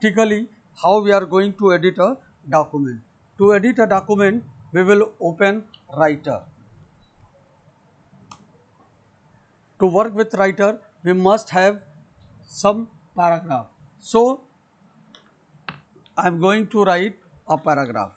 Practically, how we are going to edit a document. To edit a document, we will open Writer. To work with Writer, we must have some paragraph. So, I am going to write a paragraph.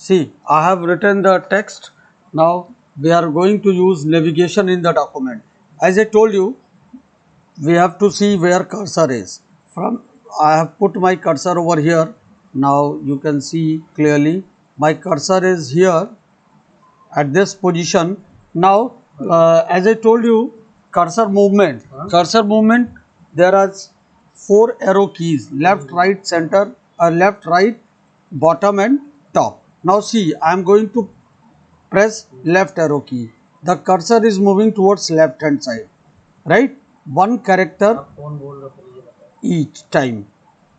See, I have written the text. Now we are going to use navigation in the document. As I told you, we have to see where cursor is. From I have put my cursor over here. Now you can see clearly my cursor is here at this position. Now as I told you, cursor movement, there are 4 arrow keys: left, right, center, left, right, bottom and top. Now see, I am going to press left arrow key. The cursor is moving towards left hand side, right? One character each time.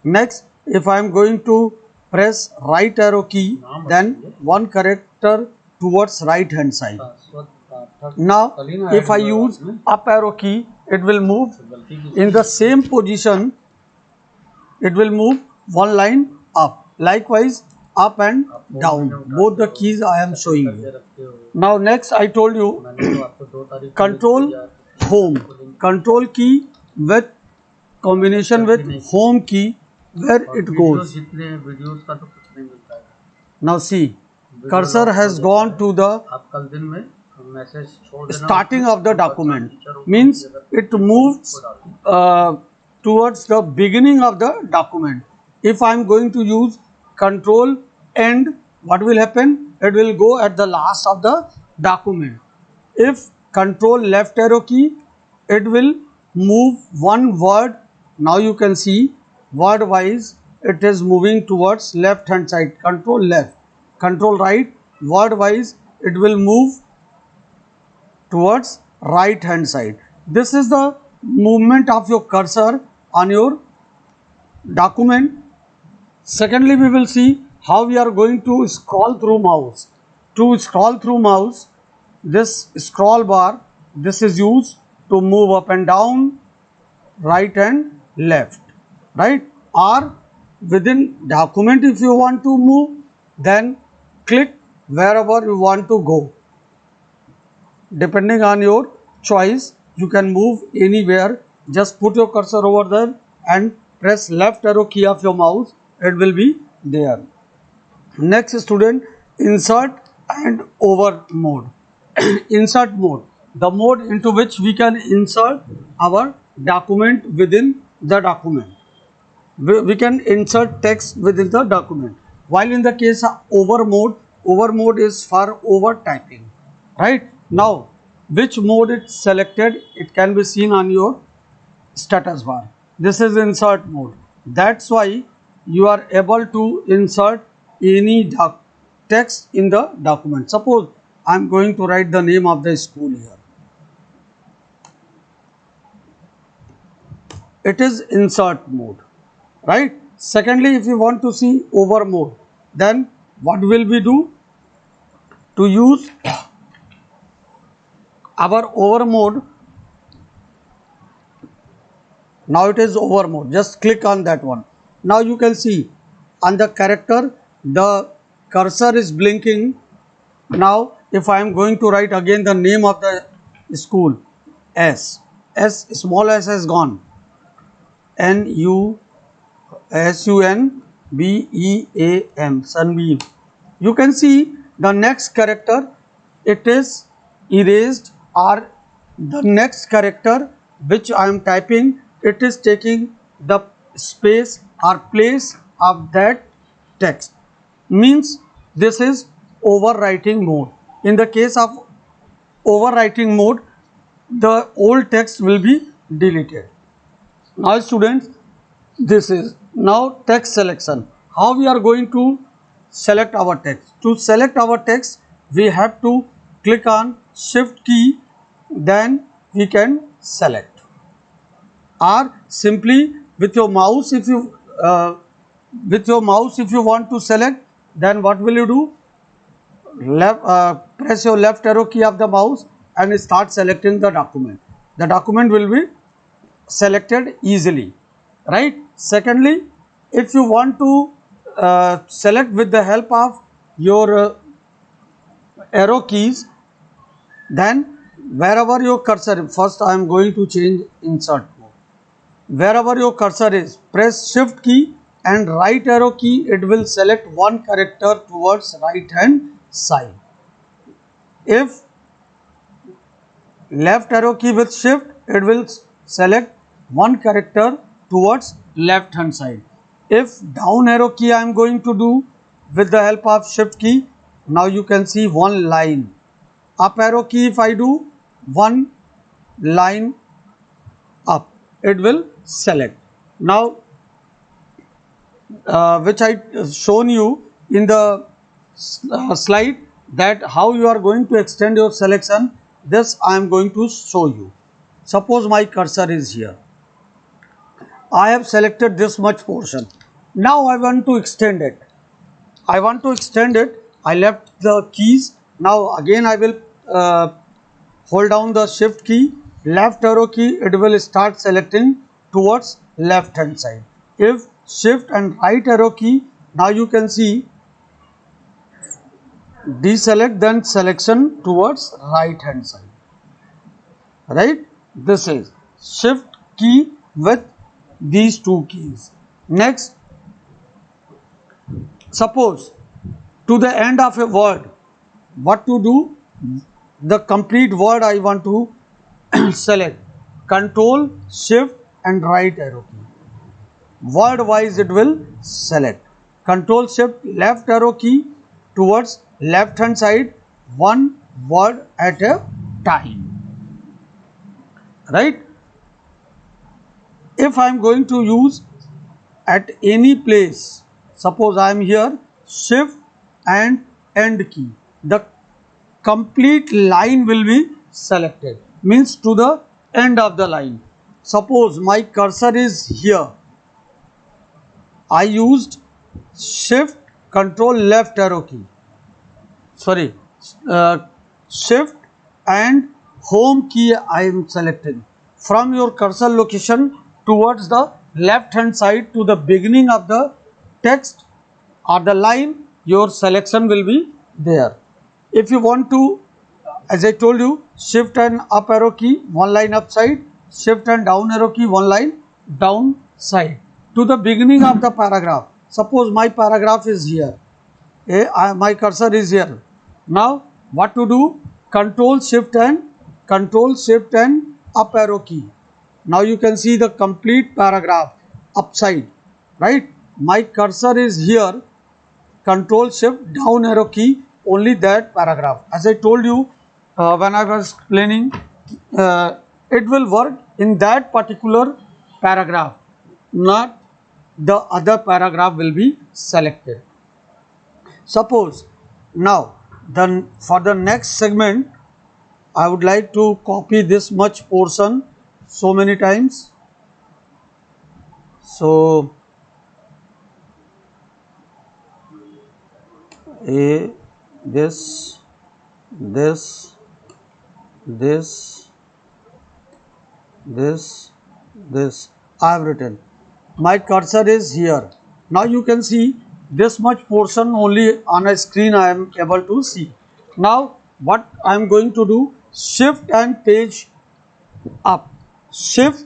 Next, if I am going to press right arrow key, then one character towards right hand side. Now, if I use up arrow key, it will move in the same position. It will move one line up. Likewise, up and down. Both the keys I am showing you. Now, next I told you control home. Control key with combination with home key, where it goes. Now see, cursor has gone to the starting of the document, means it moves towards the beginning of the document. If I am going to use control end, what will happen? It will go at the last of the document. If control left arrow key, it will move one word. Now you can see word wise it is moving towards left hand side. Control left, control right, word wise it will move towards right hand side. This is the movement of your cursor on your document. Secondly, we will see how we are going to scroll through mouse. To scroll through mouse, this scroll bar, this is used to move up and down, right and left, right? Or within document, if you want to move, then click wherever you want to go. Depending on your choice, you can move anywhere. Just put your cursor over there and press left arrow key of your mouse, it will be there. Next student, insert and over mode. Insert mode, the mode into which we can insert our document within the document. We can insert text within the document. While in the case of over mode is for over typing, right? Now, which mode it's selected, it can be seen on your status bar. This is insert mode. That's why you are able to insert any text in the document. Suppose I am going to write the name of the school here. It is insert mode, right? Secondly, if you want to see over mode, then what will we do? To use our over mode, now it is over mode, just click on that one. Now you can see on the character the cursor is blinking. Now if I am going to write again the name of the school, small s has gone, Sunbeam, Sunbeam. You can see the next character, it is erased, or the next character which I am typing, it is taking the space or place of that text. Means this is overwriting mode. In the case of overwriting mode, the old text will be deleted. Now students, this is now text selection. How we are going to select our text? To select our text, we have to click on shift key, then we can select, or simply with your mouse, if you want to select, then what will you do? Press your left arrow key of the mouse and start selecting the document. The document will be selected easily, right? Secondly, if you want to select with the help of your arrow keys, then wherever your cursor, first I am going to change insert mode. Wherever your cursor is, press shift key and right arrow key, it will select one character towards right hand side. If left arrow key with shift, it will select one character towards left hand side. If down arrow key I am going to do with the help of shift key, now you can see one line. Up arrow key if I do, one line up, it will select. Now which I shown you in the slide, that how you are going to extend your selection, this I am going to show you. Suppose my cursor is here, I have selected this much portion. Now I want to extend it. I left the keys. Now again I will hold down the shift key, left arrow key, it will start selecting towards left hand side. If shift and right arrow key, now you can see deselect, then selection towards right hand side, right? This is shift key with these two keys. Next, suppose to the end of a word, what to do? The complete word I want to select. Control shift and right arrow key. Word wise it will select. Control Shift left arrow key towards left hand side, one word at a time. Right? If I am going to use at any place, suppose I am here, Shift and End key, the complete line will be selected, means to the end of the line. Suppose my cursor is here, I used Shift Control left arrow key, sorry, Shift and Home key I am selecting. From your cursor location towards the left hand side to the beginning of the text or the line, your selection will be there. If you want to, as I told you, Shift and up arrow key, one line upside, Shift and down arrow key, one line down side. To the beginning of the paragraph, suppose my paragraph is here, my cursor is here. Now what to do? Control Shift and up arrow key. Now you can see the complete paragraph upside, right? My cursor is here, Control Shift down arrow key, only that paragraph. As I told you when I was explaining, it will work in that particular paragraph, not the other paragraph will be selected. Suppose now then for the next segment I would like to copy this much portion so many times. So this I have written. My cursor is here. Now you can see this much portion only on a screen I am able to see. Now what I am going to do, Shift and page up, Shift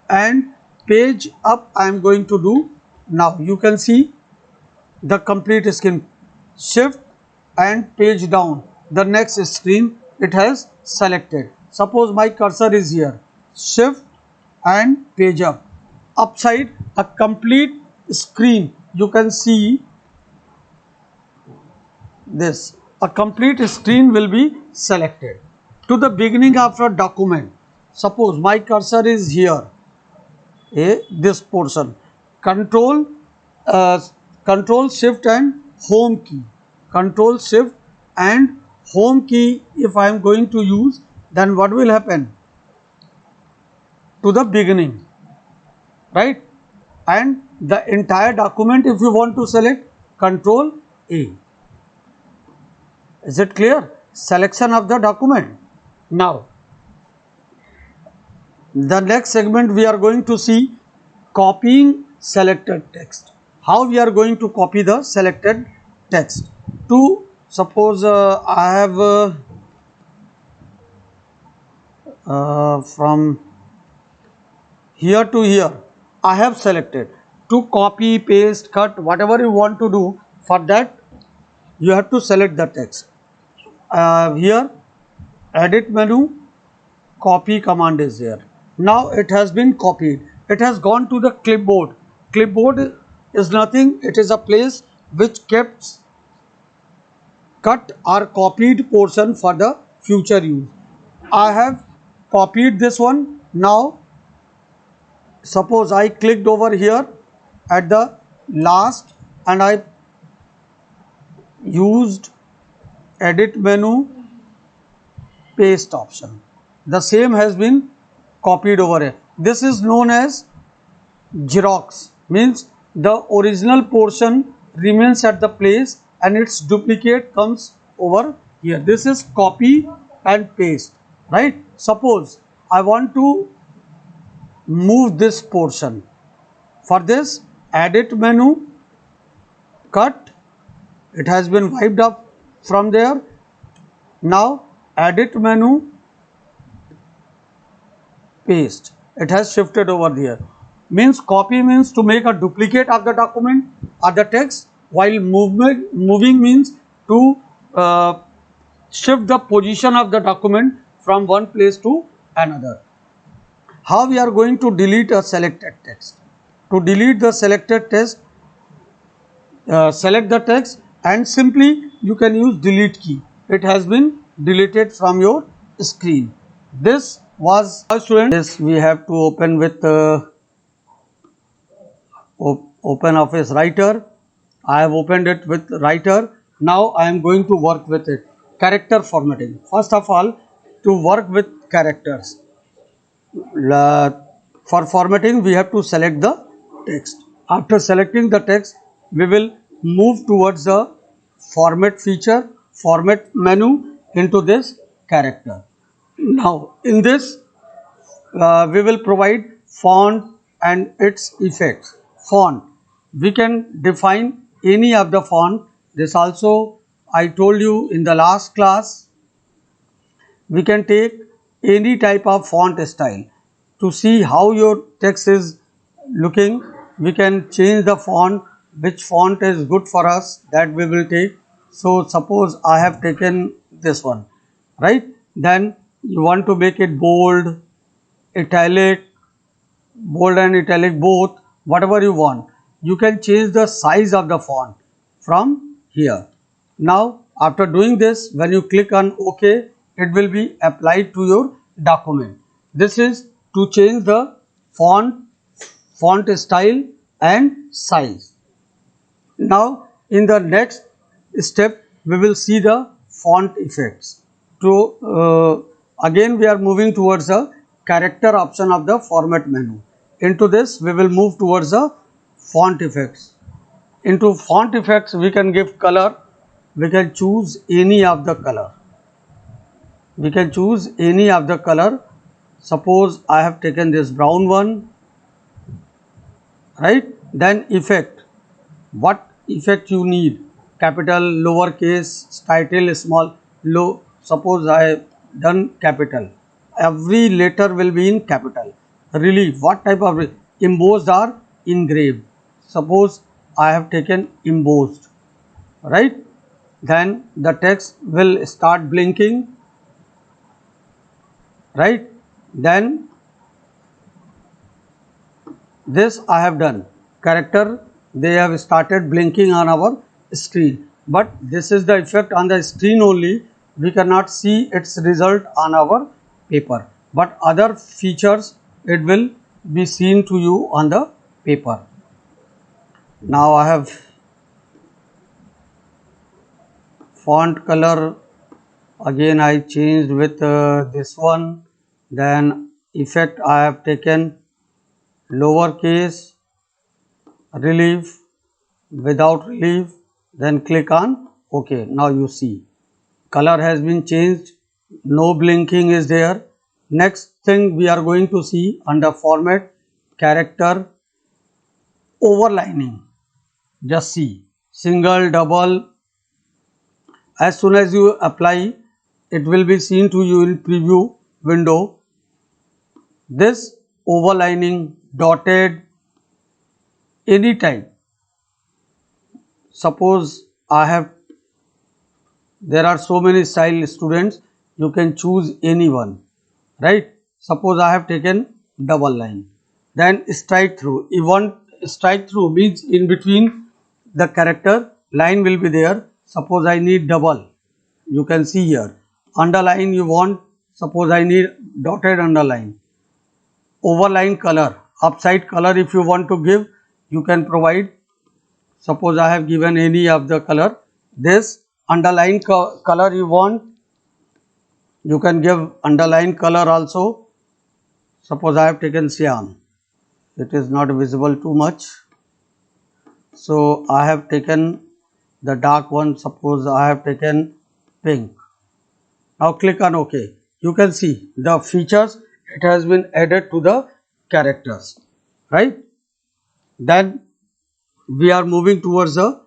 and page up I am going to do. Now you can see the complete screen. Shift and page down, the next screen it has selected. Suppose my cursor is here, Shift and page up, upside a complete screen, you can see this, a complete screen will be selected. To the beginning of a document, suppose my cursor is here, this portion, Control Shift and Home key, Control Shift and Home key if I am going to use, then what will happen? To the beginning, right? And the entire document if you want to select, Control A. Is it clear? Selection of the document. Now the next segment we are going to see copying selected text. How we are going to copy the selected text? To suppose I have from here to here I have selected. To copy, paste, cut, whatever you want to do, for that you have to select the text. Here edit menu, copy command is there. Now it has been copied, it has gone to the clipboard. Clipboard is nothing, it is a place which keeps cut or copied portion for the future use. I have copied this one. Now suppose I clicked over here at the last and I used edit menu, paste option, the same has been copied over here. This is known as Xerox, means the original portion remains at the place and its duplicate comes over here. This is copy and paste, right? Suppose I want to move this portion. For this, edit menu, cut, it has been wiped up from there. Now edit menu, paste, it has shifted over there. Means copy means to make a duplicate of the document or the text, while moving means to shift the position of the document from one place to another. How we are going to delete a selected text? To delete the selected text, select the text and simply you can use delete key. It has been deleted from your screen. This was students. This we have to open with Open Office Writer. I have opened it with Writer. Now I am going to work with it. Character formatting. First of all, to work with characters. For formatting, we have to select the text. After selecting the text, we will move towards the format feature, format menu into this character. Now, in this, we will provide font and its effects. Font, we can define any of the font. This also I told you in the last class. We can take any type of font style. To see how your text is looking, we can change the font, which font is good for us, that we will take. So suppose I have taken this one, right? Then you want to make it bold, italic, bold and italic both, whatever you want. You can change the size of the font from here. Now after doing this, when you click on OK, it will be applied to your document. This is to change the font style and size. Now in the next step, we will see the font effects. Again we are moving towards the character option of the format menu. Into this we will move towards the font effects. Into font effects we can give color. We can choose any of the color. We can choose any of the color. Suppose I have taken this brown one, right? Then effect. What effect you need? Capital, lowercase, title, small, low. Suppose I have done capital. Every letter will be in capital. Relief. What type of embossed or engraved? Suppose I have taken embossed, right? Then the text will start blinking, right? Then this I have done. Character, they have started blinking on our screen, but this is the effect on the screen only. We cannot see its result on our paper, but other features it will be seen to you on the paper. Now I have font color, again I changed with this one. Then effect I have taken lowercase, relief, without relief, then click on OK. Now you see color has been changed, no blinking is there. Next thing we are going to see under format, character, overlining. Just see, single, double. As soon as you apply, it will be seen to you in preview window. This overlining, dotted, any type. Suppose I have, there are so many style students, you can choose any one, right? Suppose I have taken double line, then strike through. You want strike through means in between the character line will be there. Suppose I need double, you can see here. Underline you want, suppose I need dotted underline. Overline color, upside color if you want to give, you can provide. Suppose I have given any of the color. This underline color you want, you can give underline color also. Suppose I have taken cyan, it is not visible too much, so I have taken the dark one. Suppose I have taken pink. Now click on OK. You can see the features, it has been added to the characters, right? Then we are moving towards the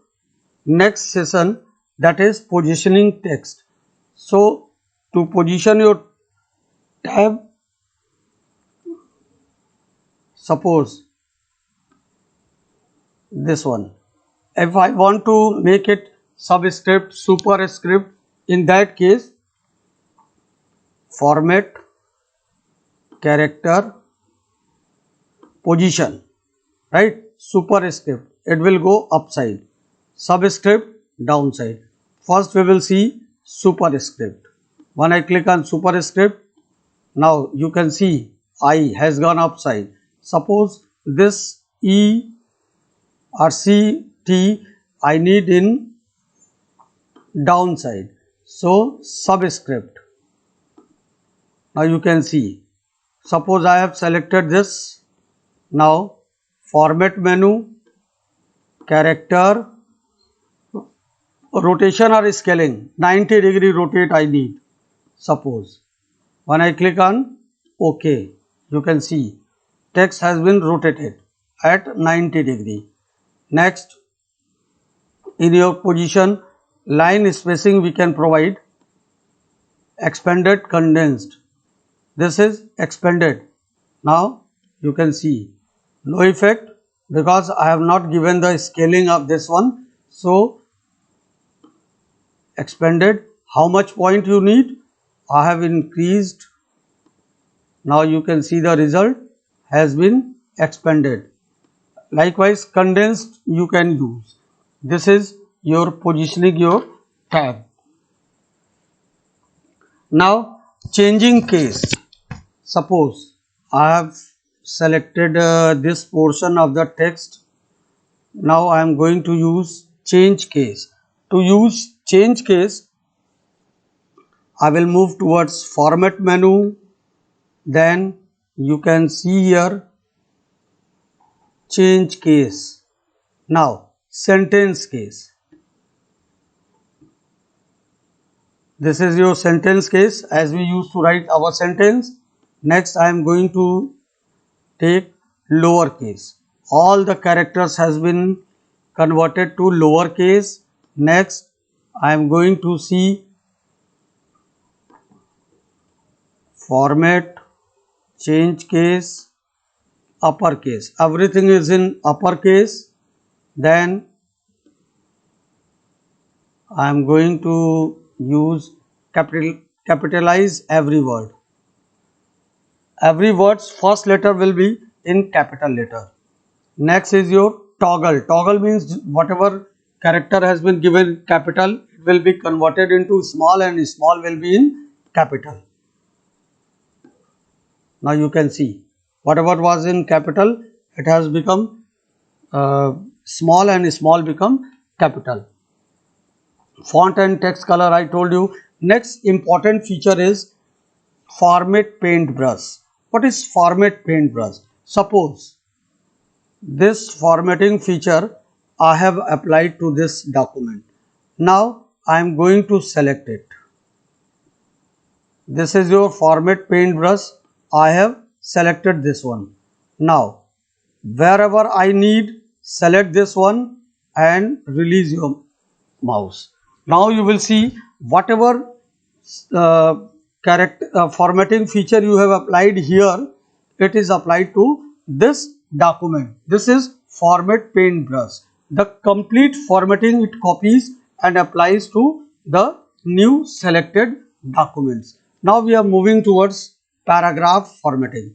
next session, that is positioning text. So to position your tab, suppose this one, if I want to make it subscript, superscript, in that case format, character, position, right? Superscript, it will go upside. Subscript, downside. First we will see superscript. When I click on superscript, now you can see I has gone upside. Suppose this E or C T I need in downside. So subscript. Now you can see. Suppose I have selected this. Now format menu, character, rotation or scaling, 90-degree rotate I need. Suppose when I click on OK, you can see text has been rotated at 90-degree. Next, in your position, line spacing we can provide expanded, condensed. This is expanded. Now you can see no effect because I have not given the scaling of this one. So expanded, how much point you need? I have increased. Now you can see the result has been expanded. Likewise, condensed you can use. This is your positioning your tab. Now changing case. Suppose I have selected this portion of the text. Now I am going to use change case. To use change case, I will move towards format menu. Then you can see here change case. Now sentence case. This is your sentence case as we used to write our sentence. Next I am going to take lower case. All the characters has been converted to lower case. Next I am going to see format, change case, uppercase. Everything is in uppercase. Then I am going to use capitalize every word. Every word's first letter will be in capital letter. Next is your toggle. Toggle means whatever character has been given capital, it will be converted into small and small will be in capital. Now you can see whatever was in capital, it has become small and small become capital. Font and text color I told you. Next important feature is format paintbrush. What is format paintbrush? Suppose this formatting feature I have applied to this document. Now I am going to select it. This is your format paintbrush. I have selected this one. Now wherever I need, select this one and release your mouse. Now you will see whatever formatting feature you have applied here, it is applied to this document. This is format paintbrush. The complete formatting it copies and applies to the new selected documents. Now we are moving towards paragraph formatting.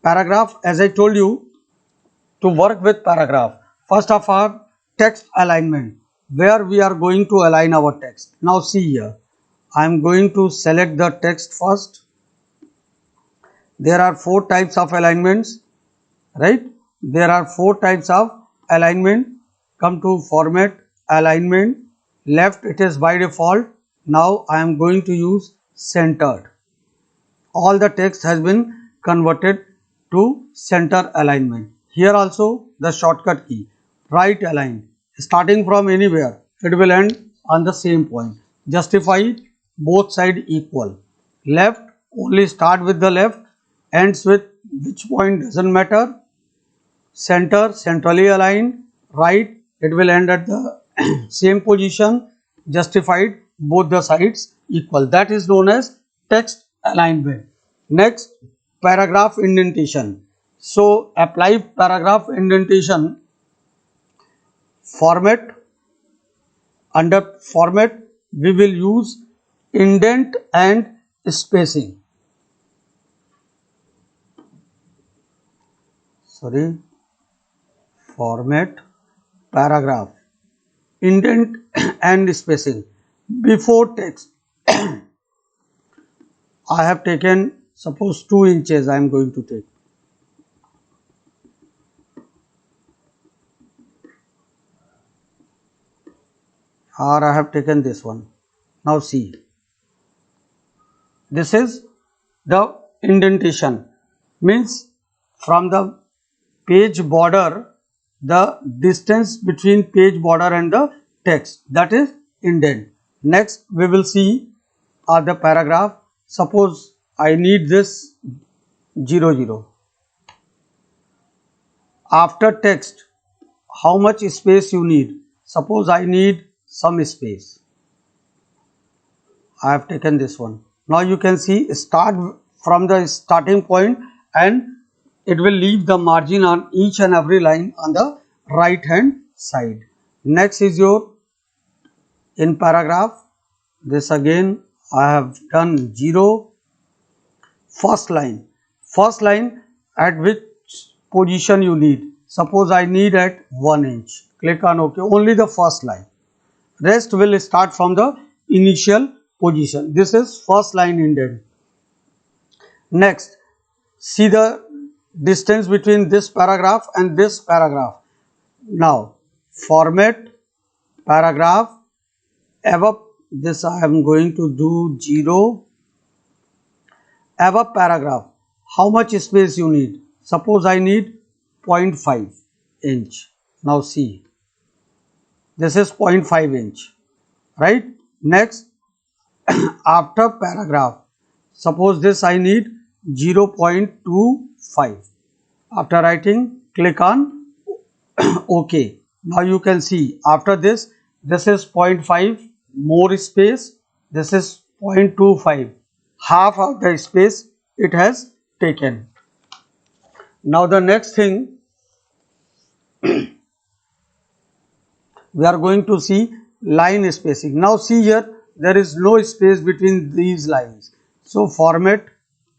Paragraph, as I told you, to work with paragraph, first of all, text alignment, where we are going to align our text. Now see here, I am going to select the text first. There are 4 types of alignments, right? There are 4 types of alignment. Come to format, alignment, left it is by default. Now I am going to use centered. All the text has been converted to center alignment. Here also the shortcut key, right align, starting from anywhere, it will end on the same point. Justify, both side equal. Left, only start with the left, ends with which point doesn't matter. Center, centrally aligned. Right, it will end at the same position. Justified, both the sides equal. That is known as text alignment. Next, paragraph indentation. So apply paragraph indentation. Format, under format we will use indent and spacing. sorry, format paragraph, indent and spacing. Before text, I have taken, suppose 2 inches I am going to take. Or I have taken this one. Now see, this is the indentation, means from the page border, the distance between page border and the text, that is indent. Next we will see the paragraph. Suppose I need this 00. After text, how much space you need? Suppose I need some space. I have taken this one. Now you can see, start from the starting point and it will leave the margin on each and every line on the right hand side. Next is your in paragraph. This again I have done 0. First line at which position you need. Suppose I need at 1 inch. Click on OK. Only the first line. Rest will start from the initial position. This is first line indent. Next, see the distance between this paragraph and this paragraph. Now, format paragraph above this I am going to do 0. Above paragraph, how much space you need? Suppose I need 0.5 inch. Now see, this is 0.5 inch, right? Next, after paragraph, suppose this I need 0.25. After writing, click on OK. Now you can see after this, this is 0.5, more space, this is 0.25, half of the space it has taken. Now the next thing, we are going to see line spacing. Now see here, there is no space between these lines. So format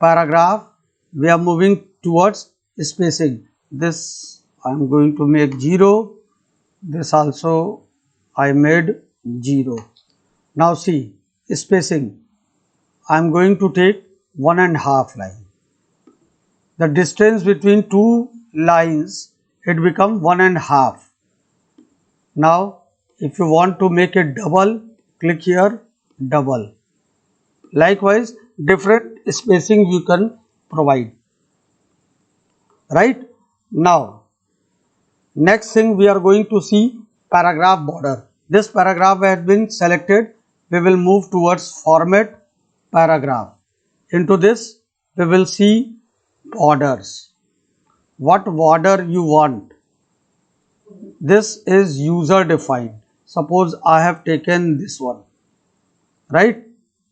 paragraph, we are moving towards spacing. This I am going to make 0. This also I made 0. Now see, spacing, I am going to take 1.5 line. The distance between two lines, it becomes 1.5. Now if you want to make it double, click here, double. Likewise, different spacing you can provide. Right? Now, next thing we are going to see paragraph border. This paragraph has been selected. We will move towards format paragraph. Into this, we will see borders. What border you want? This is user defined. Suppose I have taken this one, right?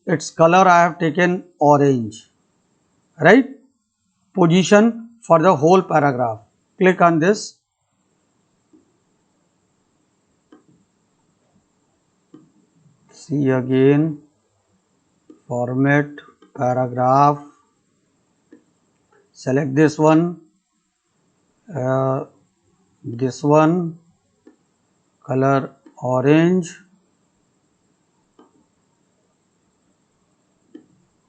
Its color I have taken orange, right? Position for the whole paragraph. Click on this. See again, format paragraph. Select this one, color orange,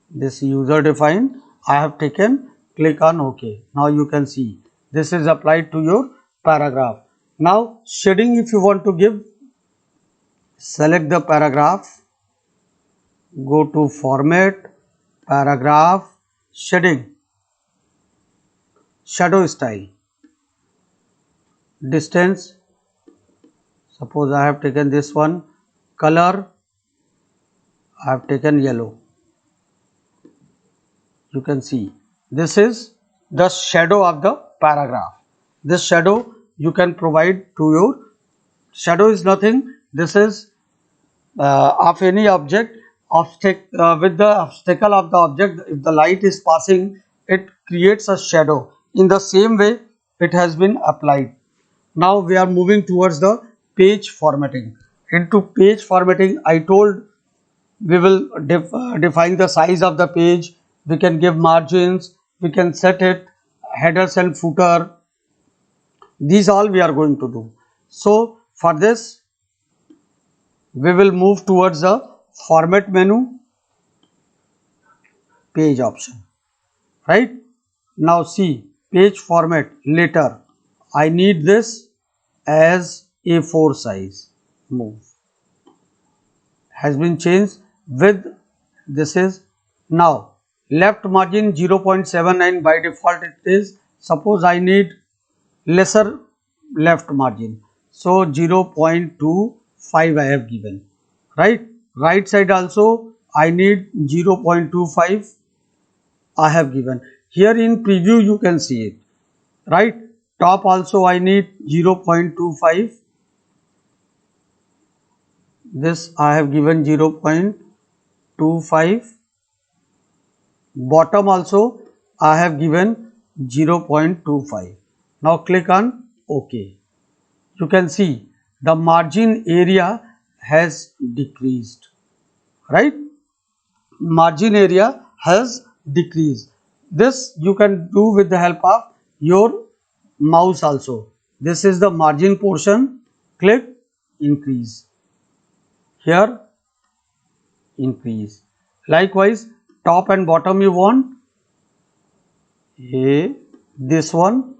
this user defined I have taken, click on OK. Now you can see this is applied to your paragraph. Now shading, if you want to give, select the paragraph, go to format paragraph, shading, shadow style, distance, suppose I have taken this one, color I have taken yellow. You can see this is the shadow of the paragraph. This shadow you can provide to your, shadow is nothing, this is of any object, with the obstacle of the object, if the light is passing, it creates a shadow. In the same way it has been applied. Now we are moving towards the page formatting. Into page formatting, I told we will define the size of the page, we can give margins, we can set it, headers and footer, These all we are going to do. So for this we will move towards the format menu, page option, right? Now see, page format later, I need this as A4 size, move, has been changed with this is now left margin 0.79 by default it is. Suppose I need lesser left margin, so 0.25 I have given, right? Right side also I need 0.25 I have given. Here in preview you can see it, right? Top also I need 0.25, this I have given 0.25, bottom also I have given 0.25. Now click on OK. You can see the margin area has decreased, right? Margin area has decreased. This you can do with the help of your mouse also. This is the margin portion, click increase, here increase. Likewise top and bottom you want, this one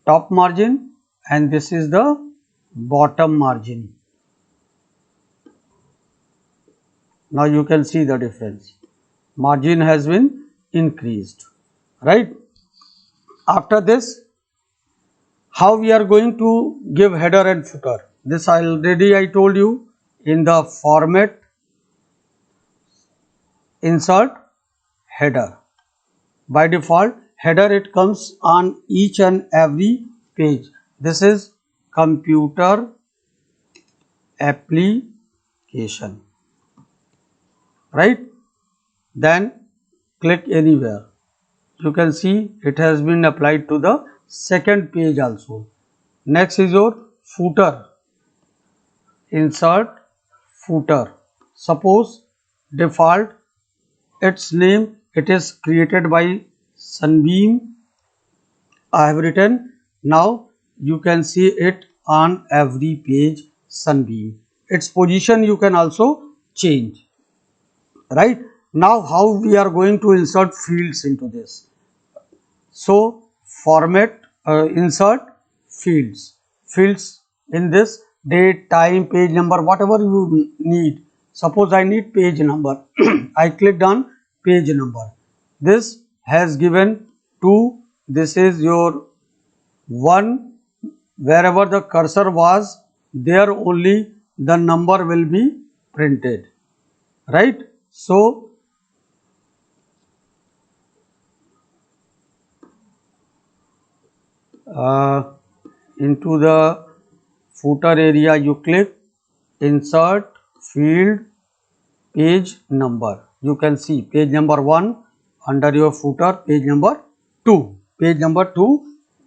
top margin and this is the bottom margin. Now you can see the difference, margin has been increased, right? After this, how we are going to give header and footer? This already I told you, in the format, insert header. By default header it comes on each and every page. This is computer application, right? Then click anywhere. You can see it has been applied to the second page also. Next is your footer. Insert footer. Suppose default its name it is created by Sunbeam. I have written. Now you can see it on every page Sunbeam. Its position you can also change, right? Now how we are going to insert fields into this? So format, insert fields. Fields in this date, time, page number, whatever you need. Suppose I need page number. I clicked on page number. This has given 2. This is your 1. Wherever the cursor was, there only the number will be printed, right? So into the footer area you click insert field page number. You can see page number 1 under your footer, page number 2,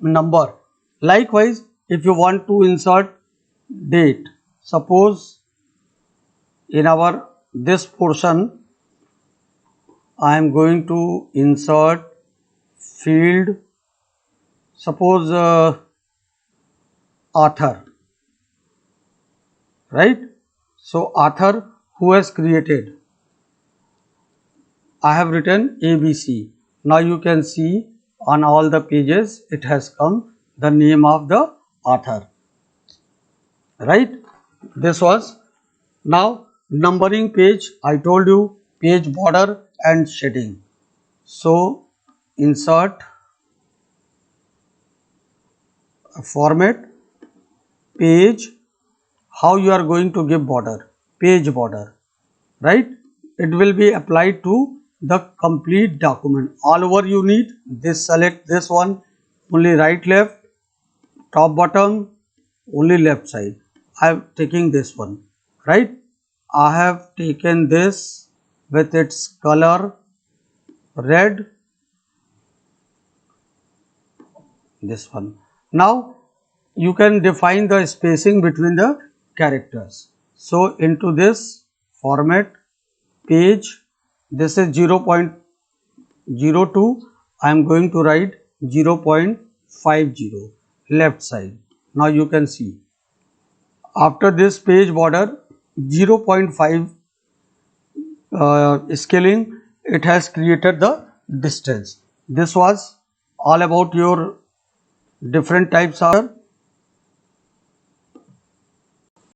number. Likewise if you want to insert date, suppose in our this portion I am going to insert field, suppose author, right? So author who has created, I have written ABC. Now you can see on all the pages it has come the name of the author, right? This was. Now numbering page, I told you page border and shading. So insert format page. How you are going to give border? Page border, right? It will be applied to the complete document. All over you need this, select this one, only right left, top bottom, only left side. I am taking this one, right? I have taken this with its color red, this one. Now you can define the spacing between the characters. So into this format page, this is 0.02, I am going to write 0.50 left side. Now you can see after this page border 0.5 scaling, it has created the distance. This was all about your different types of